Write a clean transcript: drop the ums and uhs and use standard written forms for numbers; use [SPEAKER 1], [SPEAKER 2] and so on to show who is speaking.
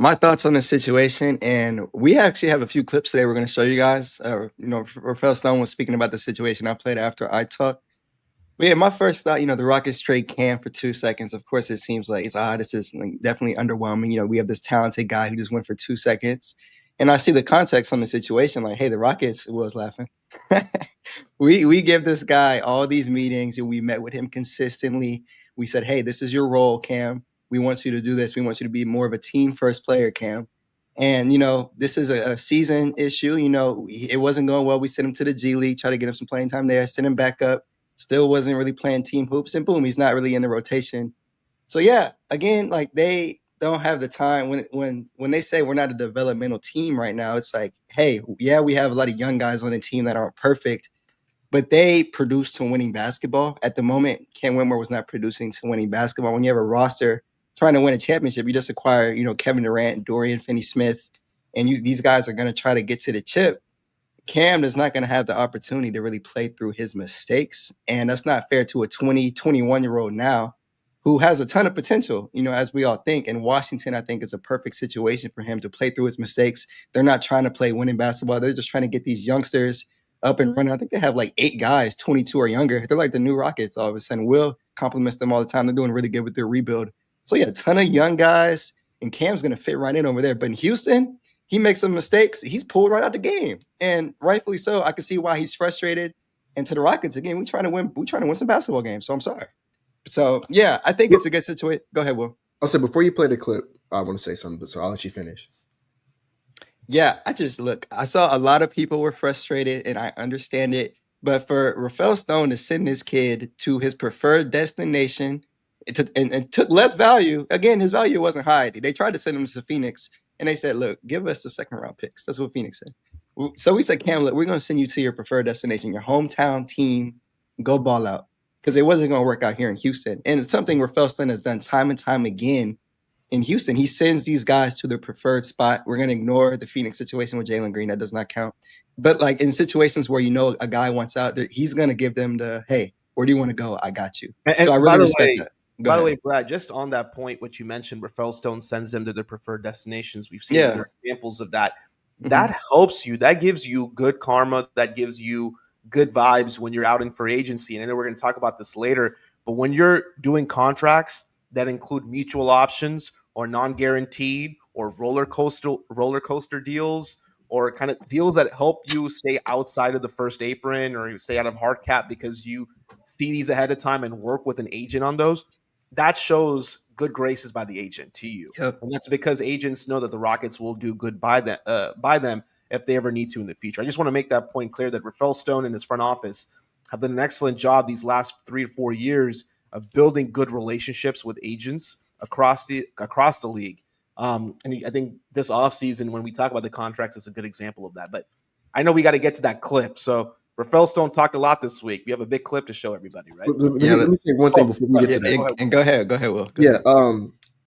[SPEAKER 1] My thoughts on the situation, and we actually have a few clips today we're going to show you guys. Rafael Stone was speaking about the situation I played after I talked. But yeah, my first thought, the Rockets trade Cam for 2 seconds. Of course, it seems like this is like, definitely underwhelming. We have this talented guy who just went for 2 seconds. And I see the context on the situation, like, hey, the Rockets was laughing. we give this guy all these meetings and we met with him consistently. We said, hey, this is your role, Cam. We want you to do this. We want you to be more of a team first player, Cam. And this is a season issue. It wasn't going well. We sent him to the G League, try to get him some playing time there, send him back up. Still wasn't really playing team hoops, and boom, he's not really in the rotation. So yeah, again, like they don't have the time when they say we're not a developmental team right now. It's like, hey, yeah, we have a lot of young guys on the team that aren't perfect, but they produce to winning basketball. At the moment, Ken Whitmore was not producing to winning basketball. When you have a roster trying to win a championship, you just acquire, Kevin Durant, Dorian Finney-Smith, and these guys are going to try to get to the chip. Cam is not going to have the opportunity to really play through his mistakes. And that's not fair to a 20, 21-year-old now who has a ton of potential, as we all think. And Washington, I think, is a perfect situation for him to play through his mistakes. They're not trying to play winning basketball. They're just trying to get these youngsters up and running. I think they have like 8 guys, 22 or younger. They're like the new Rockets all of a sudden. Will compliments them all the time. They're doing really good with their rebuild. So, yeah, a ton of young guys. And Cam's going to fit right in over there. But in Houston, he makes some mistakes. He's pulled right out the game, and rightfully so. I can see why he's frustrated. And to the Rockets, again, we're trying to win. We're trying to win some basketball games. So I'm sorry. So yeah, I think it's a good situation. Go ahead, Will.
[SPEAKER 2] I'll say before you play the clip, I want to say something, so I'll let you finish.
[SPEAKER 1] Yeah, I saw a lot of people were frustrated, and I understand it. But for Rafael Stone to send this kid to his preferred destination, and took less value. Again, his value wasn't high. They tried to send him to Phoenix, and they said, "Look, give us the second round picks." That's what Phoenix said. So we said, "Cam, look, we're going to send you to your preferred destination, your hometown team. Go ball out," because it wasn't going to work out here in Houston. And it's something Rafael Stone has done time and time again in Houston. He sends these guys to their preferred spot. We're going to ignore the Phoenix situation with Jalen Green. That does not count. But like in situations where a guy wants out, he's going to give them the, hey, where do you want to go? I got you. So I really respect that.
[SPEAKER 3] By the way, Brad, just on that point, what you mentioned, Rafael Stone sends them to their preferred destinations. We've seen other examples of that. That helps you. That gives you good karma. That gives you good vibes when you're out in free agency. And I know we're going to talk about this later, but when you're doing contracts that include mutual options or non-guaranteed or roller coaster deals, or kind of deals that help you stay outside of the first apron or you stay out of hard cap because you see these ahead of time and work with an agent on those, that shows good graces by the agent to you.
[SPEAKER 1] Yep.
[SPEAKER 3] And that's because agents know that the Rockets will do good by them if they ever need to in the future. I just want to make that point clear that Rafael Stone and his front office have done an excellent job these last 3 to 4 years of building good relationships with agents across the league. And I think this offseason, when we talk about the contracts, is a good example of that. But I know we got to get to that clip. So Rafael Stone talked a lot this week. We have a big clip to show everybody, right?
[SPEAKER 2] Let me say one thing before we get to that.
[SPEAKER 1] And go ahead, Will.
[SPEAKER 2] Go ahead.